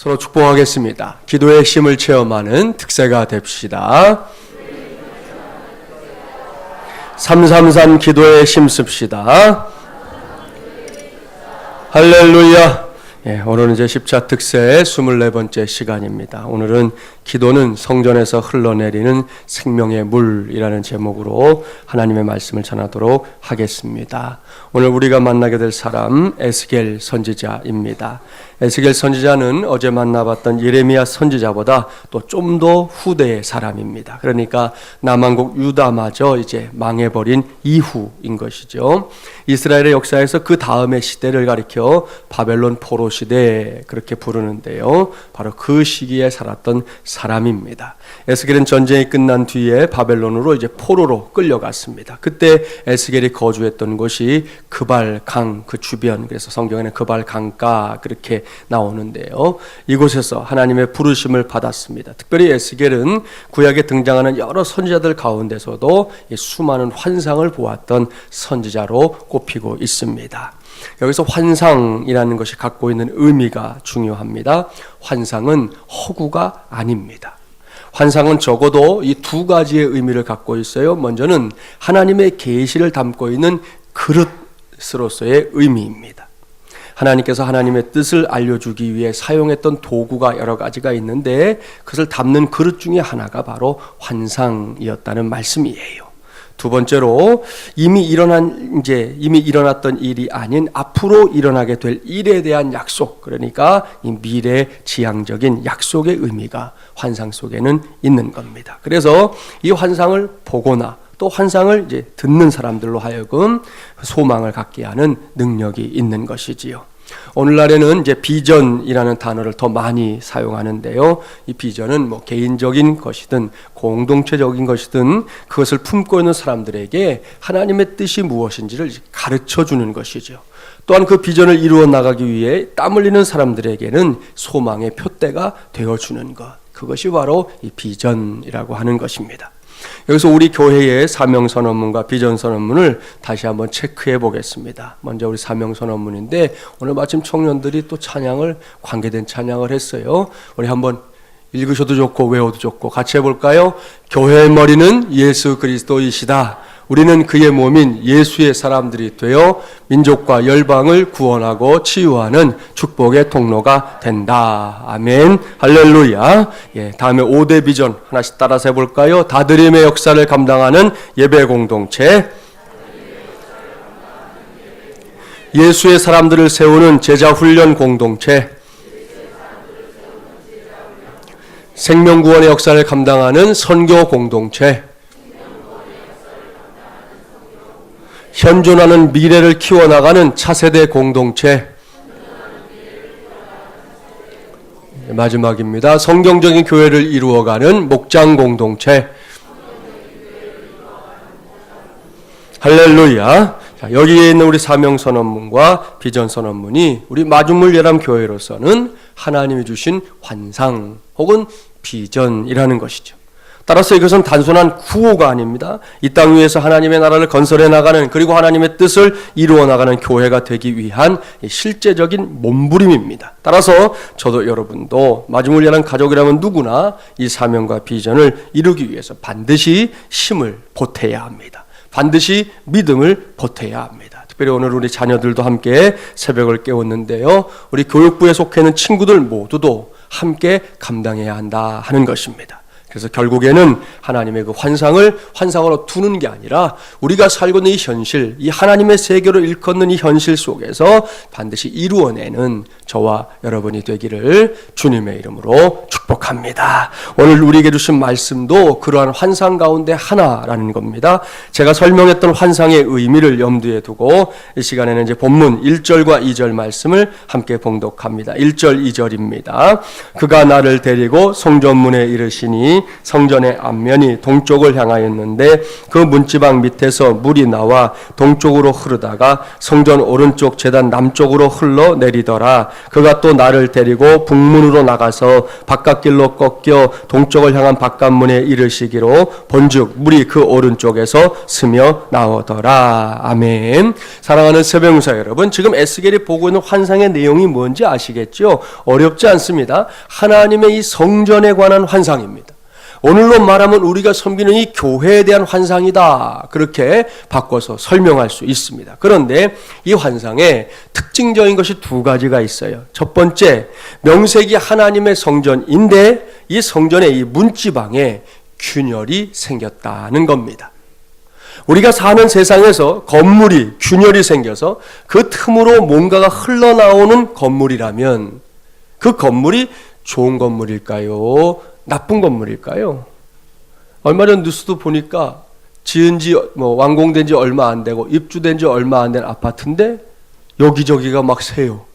서로 축복하겠습니다. 기도의 힘을 체험하는 특세가 됩시다. 333 기도에 힘씁시다. 할렐루야. 오늘은 이제 10차 특세의 24번째 시간입니다. 오늘은 기도는 성전에서 흘러내리는 생명의 물이라는 제목으로 하나님의 말씀을 전하도록 하겠습니다. 오늘 우리가 만나게 될 사람 에스겔 선지자입니다. 에스겔 선지자는 어제 만나봤던 예레미야 선지자보다 또 좀 더 후대의 사람입니다. 그러니까 남한국 유다마저 이제 망해버린 이후인 것이죠. 이스라엘의 역사에서 그 다음의 시대를 가리켜 바벨론 포로 시대 그렇게 부르는데요. 바로 그 시기에 살았던 사람입니다. 에스겔은 전쟁이 끝난 뒤에 바벨론으로 이제 포로로 끌려갔습니다. 그때 에스겔이 거주했던 곳이 그발강 그 주변, 그래서 성경에는 그발 강가 그렇게 나오는데요. 이곳에서 하나님의 부르심을 받았습니다. 특별히 에스겔은 구약에 등장하는 여러 선지자들 가운데서도 수많은 환상을 보았던 선지자로 꼽히고 있습니다. 여기서 환상이라는 것이 갖고 있는 의미가 중요합니다. 환상은 허구가 아닙니다. 환상은 적어도 이 두 가지의 의미를 갖고 있어요. 먼저는 하나님의 계시를 담고 있는 그릇으로서의 의미입니다. 하나님께서 하나님의 뜻을 알려주기 위해 사용했던 도구가 여러 가지가 있는데 그것을 담는 그릇 중에 하나가 바로 환상이었다는 말씀이에요. 두 번째로 이미 일어났던 일이 아닌 앞으로 일어나게 될 일에 대한 약속, 그러니까 이 미래 지향적인 약속의 의미가 환상 속에는 있는 겁니다. 그래서 이 환상을 보거나 또 환상을 이제 듣는 사람들로 하여금 소망을 갖게 하는 능력이 있는 것이지요. 오늘날에는 이제 비전이라는 단어를 더 많이 사용하는데요. 이 비전은 뭐 개인적인 것이든 공동체적인 것이든 그것을 품고 있는 사람들에게 하나님의 뜻이 무엇인지를 가르쳐 주는 것이죠. 또한 그 비전을 이루어 나가기 위해 땀 흘리는 사람들에게는 소망의 표대가 되어주는 것. 그것이 바로 이 비전이라고 하는 것입니다. 여기서 우리 교회의 사명선언문과 비전선언문을 다시 한번 체크해 보겠습니다. 먼저 우리 사명선언문인데 오늘 마침 청년들이 또 찬양을 관계된 찬양을 했어요. 우리 한번 읽으셔도 좋고 외워도 좋고 같이 해볼까요? 교회의 머리는 예수 그리스도이시다. 우리는 그의 몸인 예수의 사람들이 되어 민족과 열방을 구원하고 치유하는 축복의 통로가 된다. 아멘. 할렐루야. 다음에 5대 비전 하나씩 따라서 해볼까요? 다드림의 역사를 감당하는 예배 공동체, 예수의 사람들을 세우는 제자 훈련 공동체, 생명구원의 역사를 감당하는 선교 공동체, 현존하는 미래를 키워나가는 차세대 공동체, 마지막입니다. 성경적인 교회를 이루어가는 목장 공동체. 할렐루야. 자, 여기에 있는 우리 사명선언문과 비전선언문이 우리 마중물 예람교회로서는 하나님이 주신 환상 혹은 비전이라는 것이죠. 따라서 이것은 단순한 구호가 아닙니다. 이 땅 위에서 하나님의 나라를 건설해 나가는, 그리고 하나님의 뜻을 이루어 나가는 교회가 되기 위한 실제적인 몸부림입니다. 따라서 저도 여러분도 마중물 예람 가족이라면 누구나 이 사명과 비전을 이루기 위해서 반드시 힘을 보태야 합니다. 반드시 믿음을 보태야 합니다. 특별히 오늘 우리 자녀들도 함께 새벽을 깨웠는데요. 우리 교육부에 속해 있는 친구들 모두도 함께 감당해야 한다 하는 것입니다. 그래서 결국에는 하나님의 그 환상으로 두는 게 아니라 우리가 살고 있는 이 현실, 이 하나님의 세계로 일컫는 이 현실 속에서 반드시 이루어내는 저와 여러분이 되기를 주님의 이름으로 축복합니다. 오늘 우리에게 주신 말씀도 그러한 환상 가운데 하나라는 겁니다. 제가 설명했던 환상의 의미를 염두에 두고 이 시간에는 이제 본문 1절과 2절 말씀을 함께 봉독합니다. 1절 2절입니다. 그가 나를 데리고 성전문에 이르시니 성전의 앞면이 동쪽을 향하였는데 그 문지방 밑에서 물이 나와 동쪽으로 흐르다가 성전 오른쪽 제단 남쪽으로 흘러 내리더라. 그가 또 나를 데리고 북문으로 나가서 바깥 오르막길로 꺾여 동쪽을 향한 바깥문에 이르시기로 본즉 물이 그 오른쪽에서 스며 나오더라. 아멘. 사랑하는 새벽무사 여러분, 지금 에스겔이 보고 있는 환상의 내용이 뭔지 아시겠죠? 어렵지 않습니다. 하나님의 이 성전에 관한 환상입니다. 오늘로 말하면 우리가 섬기는 이 교회에 대한 환상이다, 그렇게 바꿔서 설명할 수 있습니다. 그런데 이 환상에 특징적인 것이 두 가지가 있어요. 첫 번째, 명색이 하나님의 성전인데 이 성전의 이 문지방에 균열이 생겼다는 겁니다. 우리가 사는 세상에서 건물이 균열이 생겨서 그 틈으로 뭔가가 흘러나오는 건물이라면 그 건물이 좋은 건물일까요? 나쁜 건물일까요? 얼마 전 뉴스도 보니까 지은 지 완공된 지 얼마 안 되고 입주된 지 얼마 안 된 아파트인데 여기저기가 막 새요.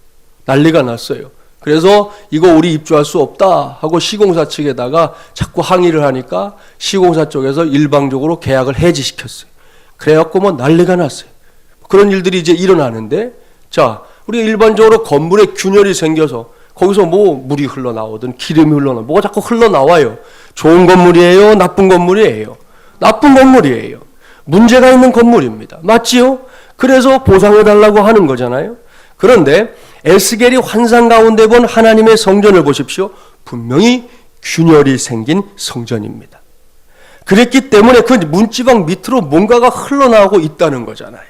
난리가 났어요. 그래서 이거 우리 입주할 수 없다 하고 시공사 측에다가 자꾸 항의를 하니까 시공사 쪽에서 일방적으로 계약을 해지시켰어요. 그래갖고 난리가 났어요. 그런 일들이 이제 일어나는데, 자, 우리가 일반적으로 건물에 균열이 생겨서 거기서 물이 흘러나오든 기름이 흘러나오든 뭐가 자꾸 흘러나와요. 좋은 건물이에요? 나쁜 건물이에요? 나쁜 건물이에요. 문제가 있는 건물입니다. 맞지요? 그래서 보상해달라고 하는 거잖아요. 그런데 에스겔이 환상 가운데 본 하나님의 성전을 보십시오. 분명히 균열이 생긴 성전입니다. 그랬기 때문에 그 문지방 밑으로 뭔가가 흘러나오고 있다는 거잖아요.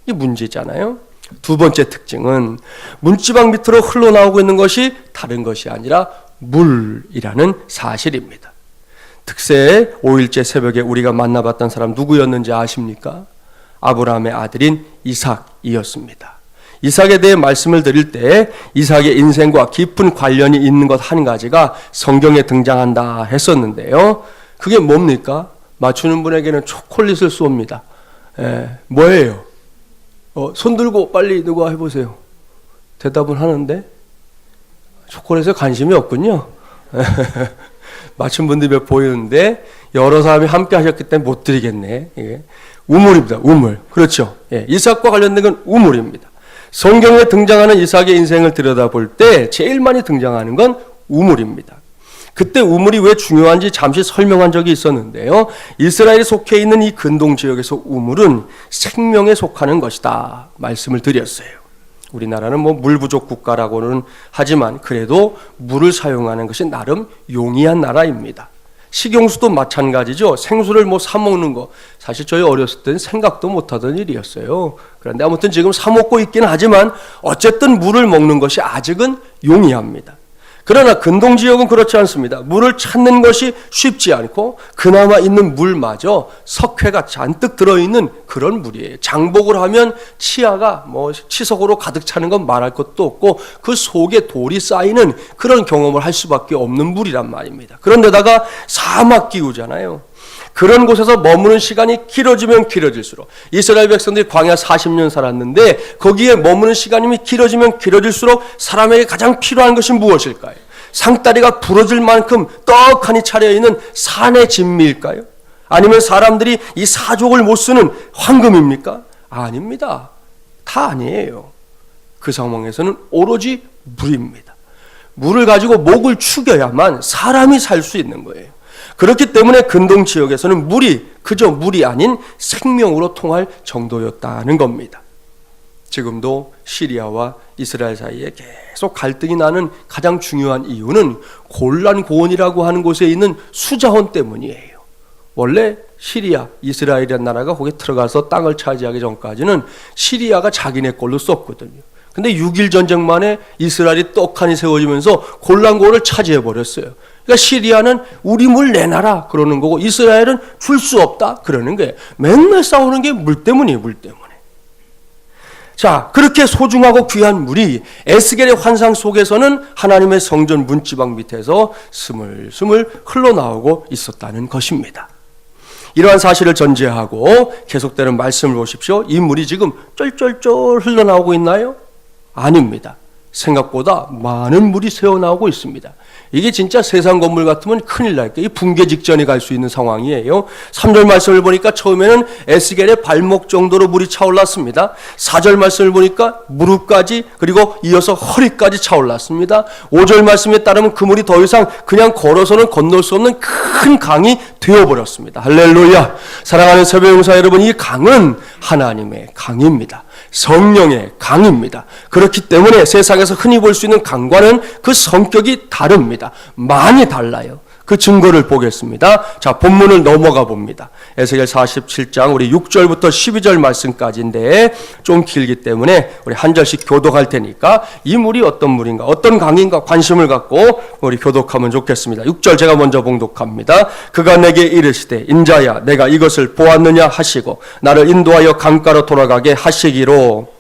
이게 문제잖아요. 두 번째 특징은 문지방 밑으로 흘러나오고 있는 것이 다른 것이 아니라 물이라는 사실입니다. 특세 5일째 새벽에 우리가 만나봤던 사람 누구였는지 아십니까? 아브라함의 아들인 이삭이었습니다. 이삭에 대해 말씀을 드릴 때 이삭의 인생과 깊은 관련이 있는 것 한 가지가 성경에 등장한다 했었는데요. 그게 뭡니까? 맞추는 분에게는 초콜릿을 쏩니다. 뭐예요? 손 들고 빨리 누가 해보세요. 대답은 하는데 초콜릿에 관심이 없군요. 맞춘 분들이 몇 보이는데 여러 사람이 함께 하셨기 때문에 못 드리겠네. 이게 우물입니다. 우물. 그렇죠. 이삭과 관련된 건 우물입니다. 성경에 등장하는 이삭의 인생을 들여다볼 때 제일 많이 등장하는 건 우물입니다. 그때 우물이 왜 중요한지 잠시 설명한 적이 있었는데요. 이스라엘이 속해 있는 이 근동 지역에서 우물은 생명에 속하는 것이다 말씀을 드렸어요. 우리나라는 물 부족 국가라고는 하지만 그래도 물을 사용하는 것이 나름 용이한 나라입니다. 식용수도 마찬가지죠. 생수를 사 먹는 거 사실 저희 어렸을 때는 생각도 못 하던 일이었어요. 그런데 아무튼 지금 사 먹고 있기는 하지만 어쨌든 물을 먹는 것이 아직은 용이합니다. 그러나 근동 지역은 그렇지 않습니다. 물을 찾는 것이 쉽지 않고 그나마 있는 물마저 석회가 잔뜩 들어있는 그런 물이에요. 장복을 하면 치아가 치석으로 가득 차는 건 말할 것도 없고 그 속에 돌이 쌓이는 그런 경험을 할 수밖에 없는 물이란 말입니다. 그런데다가 사막 기후잖아요. 그런 곳에서 머무는 시간이 길어지면 길어질수록 이스라엘 백성들이 광야 40년 살았는데 거기에 머무는 시간이 길어지면 길어질수록 사람에게 가장 필요한 것이 무엇일까요? 상다리가 부러질 만큼 떡하니 차려있는 산의 진미일까요? 아니면 사람들이 이 사족을 못 쓰는 황금입니까? 아닙니다. 다 아니에요. 그 상황에서는 오로지 물입니다. 물을 가지고 목을 축여야만 사람이 살 수 있는 거예요. 그렇기 때문에 근동 지역에서는 물이 그저 물이 아닌 생명으로 통할 정도였다는 겁니다. 지금도 시리아와 이스라엘 사이에 계속 갈등이 나는 가장 중요한 이유는 골란 고원이라고 하는 곳에 있는 수자원 때문이에요. 원래 시리아, 이스라엘이라는 나라가 거기에 들어가서 땅을 차지하기 전까지는 시리아가 자기네 걸로 썼거든요. 근데 6.1 전쟁 만에 이스라엘이 떡하니 세워지면서 골란 고원을 차지해버렸어요. 그러니까 시리아는 우리 물 내놔라 그러는 거고 이스라엘은 줄 수 없다 그러는 거예요. 맨날 싸우는 게 물 때문이에요. 물 때문에. 자, 그렇게 소중하고 귀한 물이 에스겔의 환상 속에서는 하나님의 성전 문지방 밑에서 스물스물 흘러나오고 있었다는 것입니다. 이러한 사실을 전제하고 계속되는 말씀을 보십시오. 이 물이 지금 쫄쫄쫄 흘러나오고 있나요? 아닙니다. 생각보다 많은 물이 새어나오고 있습니다. 이게 진짜 세상 건물 같으면 큰일 날 거예요. 붕괴 직전에 갈 수 있는 상황이에요. 3절 말씀을 보니까 처음에는 에스겔의 발목 정도로 물이 차올랐습니다. 4절 말씀을 보니까 무릎까지 그리고 이어서 허리까지 차올랐습니다. 5절 말씀에 따르면 그 물이 더 이상 그냥 걸어서는 건널 수 없는 큰 강이 되어버렸습니다. 할렐루야. 사랑하는 새벽용사 여러분, 이 강은 하나님의 강입니다. 성령의 강입니다. 그렇기 때문에 세상에서 흔히 볼 수 있는 강과는 그 성격이 다릅니다. 많이 달라요. 그 증거를 보겠습니다. 자, 본문을 넘어가 봅니다. 에스겔 47장 우리 6절부터 12절 말씀까지인데 좀 길기 때문에 우리 한 절씩 교독할 테니까 이 물이 어떤 물인가, 어떤 강인가 관심을 갖고 우리 교독하면 좋겠습니다. 6절 제가 먼저 봉독합니다. 그가 내게 이르시되 인자야 내가 이것을 보았느냐 하시고 나를 인도하여 강가로 돌아가게 하시기로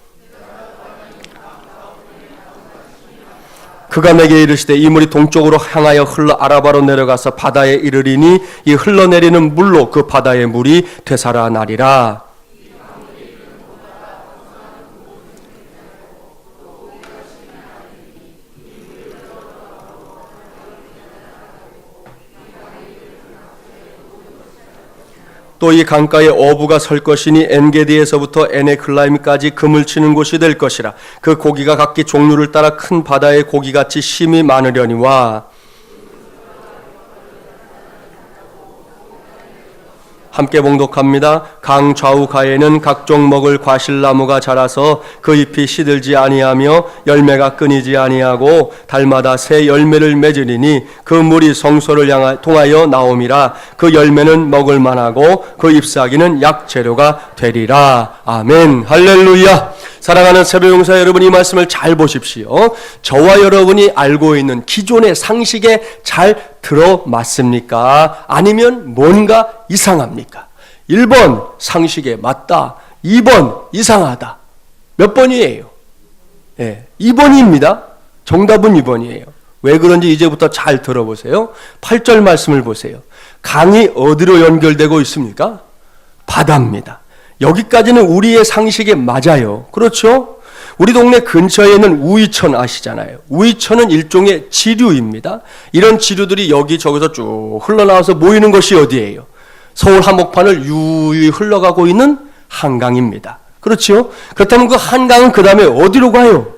그가 내게 이르시되 이 물이 동쪽으로 향하여 흘러 아라바로 내려가서 바다에 이르리니 이 흘러내리는 물로 그 바다의 물이 되살아나리라. 또 이 강가에 어부가 설 것이니 엔게디에서부터 에네클라임까지 금을 치는 곳이 될 것이라. 그 고기가 각기 종류를 따라 큰 바다의 고기같이 심이 많으려니와. 함께 봉독합니다. 강 좌우 가에는 각종 먹을 과실나무가 자라서 그 잎이 시들지 아니하며 열매가 끊이지 아니하고 달마다 새 열매를 맺으리니 그 물이 성소를 통하여 나옴이라. 그 열매는 먹을 만하고 그 잎사귀는 약재료가 되리라. 아멘. 할렐루야. 사랑하는 새벽용사 여러분, 이 말씀을 잘 보십시오. 저와 여러분이 알고 있는 기존의 상식에 잘 들어맞습니까? 아니면 뭔가 이상합니까? 1번 상식에 맞다, 2번 이상하다. 몇 번이에요? 2번입니다. 정답은 2번이에요. 왜 그런지 이제부터 잘 들어보세요. 8절 말씀을 보세요. 강이 어디로 연결되고 있습니까? 바다입니다. 여기까지는 우리의 상식에 맞아요. 그렇죠? 우리 동네 근처에 있는 우이천 아시잖아요. 우이천은 일종의 지류입니다. 이런 지류들이 여기저기서 쭉 흘러나와서 모이는 것이 어디예요? 서울 한복판을 유유히 흘러가고 있는 한강입니다. 그렇죠? 그렇다면 그 한강은 그 다음에 어디로 가요?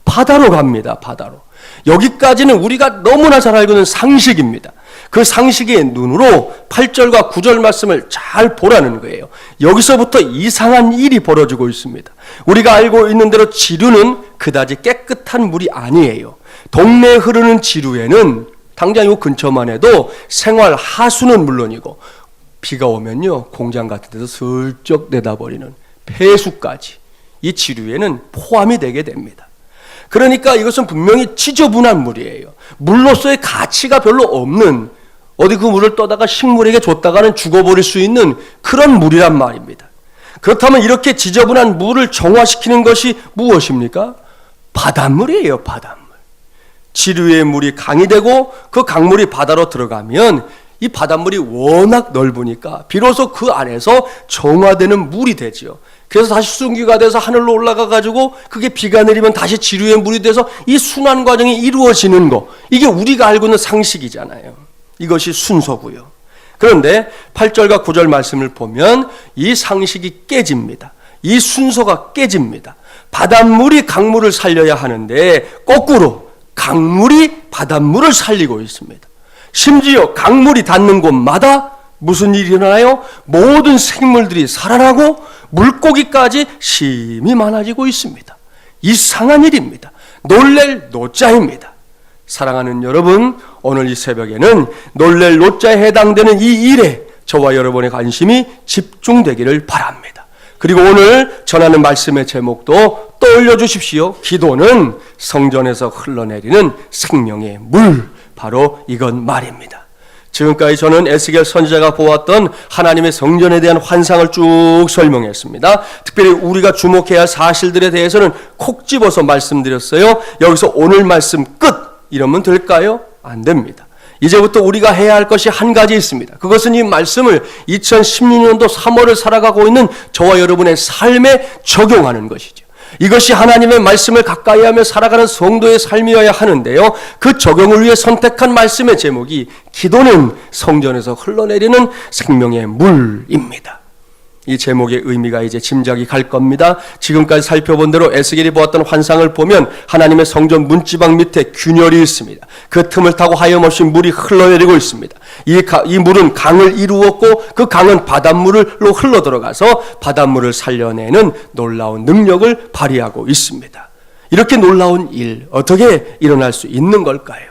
바다로 갑니다. 바다로. 여기까지는 우리가 너무나 잘 알고 있는 상식입니다. 그 상식의 눈으로 8절과 9절 말씀을 잘 보라는 거예요. 여기서부터 이상한 일이 벌어지고 있습니다. 우리가 알고 있는 대로 지류는 그다지 깨끗한 물이 아니에요. 동네에 흐르는 지류에는 당장 요 근처만 해도 생활 하수는 물론이고 비가 오면요 공장 같은 데서 슬쩍 내다버리는 폐수까지 이 지류에는 포함이 되게 됩니다. 그러니까 이것은 분명히 지저분한 물이에요. 물로서의 가치가 별로 없는, 어디 그 물을 떠다가 식물에게 줬다가는 죽어버릴 수 있는 그런 물이란 말입니다. 그렇다면 이렇게 지저분한 물을 정화시키는 것이 무엇입니까? 바닷물이에요. 바닷물. 지류의 물이 강이 되고 그 강물이 바다로 들어가면 이 바닷물이 워낙 넓으니까 비로소 그 안에서 정화되는 물이 되지요. 그래서 다시 수증기가 돼서 하늘로 올라가 가지고 그게 비가 내리면 다시 지류의 물이 돼서 이 순환 과정이 이루어지는 거, 이게 우리가 알고 있는 상식이잖아요. 이것이 순서고요. 그런데 8절과 9절 말씀을 보면 이 상식이 깨집니다. 이 순서가 깨집니다. 바닷물이 강물을 살려야 하는데 거꾸로 강물이 바닷물을 살리고 있습니다. 심지어 강물이 닿는 곳마다 무슨 일이 일어나요? 모든 생물들이 살아나고 물고기까지 심이 많아지고 있습니다. 이상한 일입니다. 놀랄 노자입니다. 사랑하는 여러분, 오늘 이 새벽에는 놀랄 노자에 해당되는 이 일에 저와 여러분의 관심이 집중되기를 바랍니다. 그리고 오늘 전하는 말씀의 제목도 떠올려 주십시오. 기도는 성전에서 흘러내리는 생명의 물, 바로 이건 말입니다. 지금까지 저는 에스겔 선지자가 보았던 하나님의 성전에 대한 환상을 쭉 설명했습니다. 특별히 우리가 주목해야 할 사실들에 대해서는 콕 집어서 말씀드렸어요. 여기서 오늘 말씀 끝! 이러면 될까요? 안 됩니다. 이제부터 우리가 해야 할 것이 한 가지 있습니다. 그것은 이 말씀을 2016년도 3월을 살아가고 있는 저와 여러분의 삶에 적용하는 것이죠. 이것이 하나님의 말씀을 가까이 하며 살아가는 성도의 삶이어야 하는데요. 그 적용을 위해 선택한 말씀의 제목이 기도는 성전에서 흘러내리는 생명의 물입니다. 이 제목의 의미가 이제 짐작이 갈 겁니다. 지금까지 살펴본 대로 에스겔이 보았던 환상을 보면 하나님의 성전 문지방 밑에 균열이 있습니다. 그 틈을 타고 하염없이 물이 흘러내리고 있습니다. 이 물은 강을 이루었고 그 강은 바닷물로 흘러들어가서 바닷물을 살려내는 놀라운 능력을 발휘하고 있습니다. 이렇게 놀라운 일, 어떻게 일어날 수 있는 걸까요?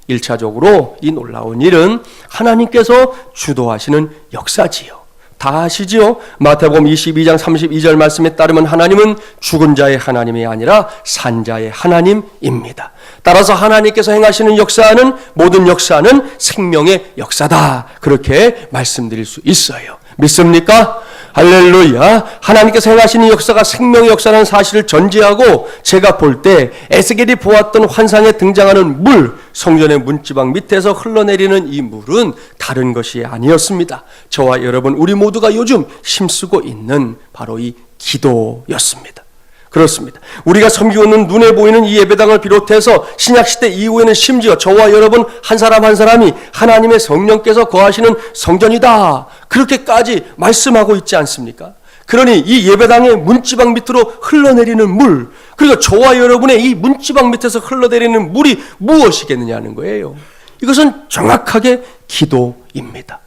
1차적으로 이 놀라운 일은 하나님께서 주도하시는 역사지요. 다 아시지요? 마태복음 22장 32절 말씀에 따르면 하나님은 죽은 자의 하나님이 아니라 산 자의 하나님입니다. 따라서 하나님께서 행하시는 역사는, 모든 역사는 생명의 역사다, 그렇게 말씀드릴 수 있어요. 믿습니까? 할렐루야. 하나님께서 행하시는 역사가 생명의 역사라는 사실을 전제하고 제가 볼 때 에스겔이 보았던 환상에 등장하는 물, 성전의 문지방 밑에서 흘러내리는 이 물은 다른 것이 아니었습니다. 저와 여러분, 우리 모두가 요즘 힘쓰고 있는 바로 이 기도였습니다. 그렇습니다. 우리가 섬기고 있는 눈에 보이는 이 예배당을 비롯해서 신약시대 이후에는 심지어 저와 여러분 한 사람 한 사람이 하나님의 성령께서 거하시는 성전이다, 그렇게까지 말씀하고 있지 않습니까? 그러니 이 예배당의 문지방 밑으로 흘러내리는 물, 그리고 저와 여러분의 이 문지방 밑에서 흘러내리는 물이 무엇이겠느냐는 거예요. 이것은 정확하게 기도입니다.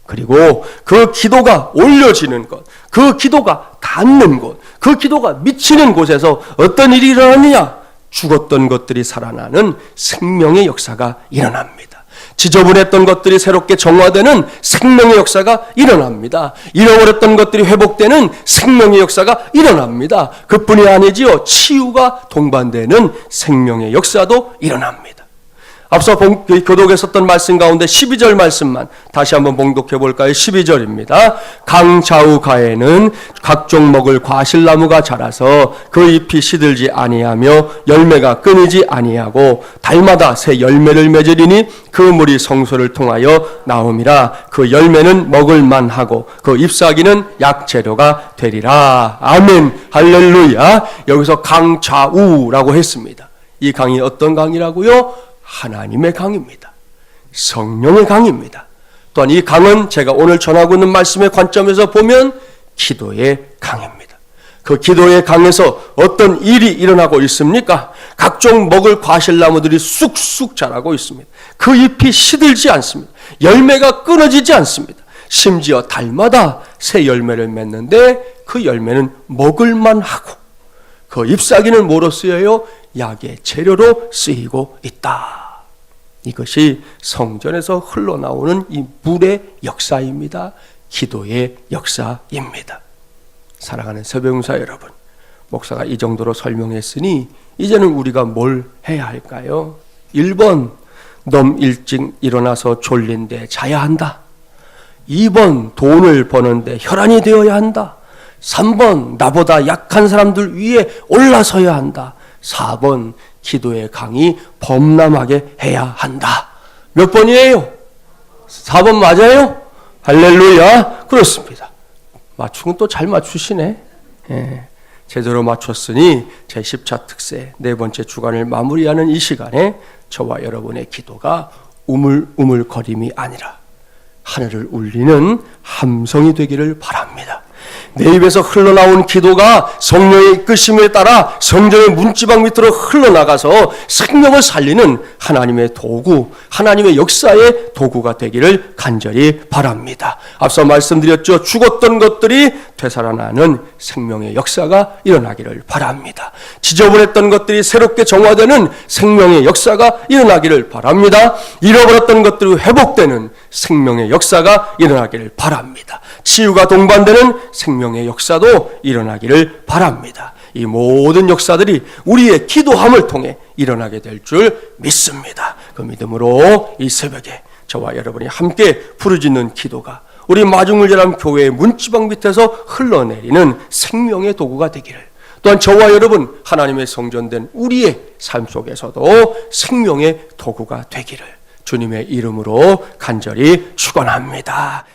그리고 그 기도가 올려지는 것, 그 기도가 닿는 곳, 그 기도가 미치는 곳에서 어떤 일이 일어나느냐? 죽었던 것들이 살아나는 생명의 역사가 일어납니다. 지저분했던 것들이 새롭게 정화되는 생명의 역사가 일어납니다. 잃어버렸던 것들이 회복되는 생명의 역사가 일어납니다. 그뿐이 아니지요. 치유가 동반되는 생명의 역사도 일어납니다. 앞서 교독에 썼던 말씀 가운데 12절 말씀만 다시 한번 봉독해 볼까요? 12절입니다. 강 좌우가에는 각종 먹을 과실나무가 자라서 그 잎이 시들지 아니하며 열매가 끊이지 아니하고 달마다 새 열매를 맺으리니 그 물이 성소를 통하여 나옴이라. 그 열매는 먹을 만하고 그 잎사귀는 약재료가 되리라. 아멘. 할렐루야. 여기서 강 좌우라고 했습니다. 이 강이 어떤 강이라고요? 하나님의 강입니다. 성령의 강입니다. 또한 이 강은 제가 오늘 전하고 있는 말씀의 관점에서 보면 기도의 강입니다. 그 기도의 강에서 어떤 일이 일어나고 있습니까? 각종 먹을 과실나무들이 쑥쑥 자라고 있습니다. 그 잎이 시들지 않습니다. 열매가 끊어지지 않습니다. 심지어 달마다 새 열매를 맺는데 그 열매는 먹을만 하고 그 잎사귀는 뭐로 쓰여요? 약의 재료로 쓰이고 있다. 이것이 성전에서 흘러나오는 이 물의 역사입니다. 기도의 역사입니다. 사랑하는 새벽용사 여러분, 목사가 이 정도로 설명했으니 이제는 우리가 뭘 해야 할까요? 1번, 너무 일찍 일어나서 졸린데 자야 한다. 2번, 돈을 버는데 혈안이 되어야 한다. 3번, 나보다 약한 사람들 위에 올라서야 한다. 4번, 기도의 강이 범람하게 해야 한다. 몇 번이에요? 4번 맞아요? 할렐루야. 그렇습니다. 맞추면 또 잘 맞추시네. 예, 제대로 맞췄으니 제 10차 특세 네 번째 주간을 마무리하는 이 시간에 저와 여러분의 기도가 우물우물거림이 아니라 하늘을 울리는 함성이 되기를 바랍니다. 내 입에서 흘러나온 기도가 성령의 이끄심에 따라 성전의 문지방 밑으로 흘러나가서 생명을 살리는 하나님의 도구, 하나님의 역사의 도구가 되기를 간절히 바랍니다. 앞서 말씀드렸죠. 죽었던 것들이 되살아나는 생명의 역사가 일어나기를 바랍니다. 지저분했던 것들이 새롭게 정화되는 생명의 역사가 일어나기를 바랍니다. 잃어버렸던 것들이 회복되는 생명의 역사가 일어나기를 바랍니다. 치유가 동반되는 생명의 역사도 일어나기를 바랍니다. 이 모든 역사들이 우리의 기도함을 통해 일어나게 될 줄 믿습니다. 그 믿음으로 이 새벽에 저와 여러분이 함께 부르짖는 기도가 우리 마중물제람 교회의 문지방 밑에서 흘러내리는 생명의 도구가 되기를, 또한 저와 여러분 하나님의 성전된 우리의 삶 속에서도 생명의 도구가 되기를 주님의 이름으로 간절히 축원합니다.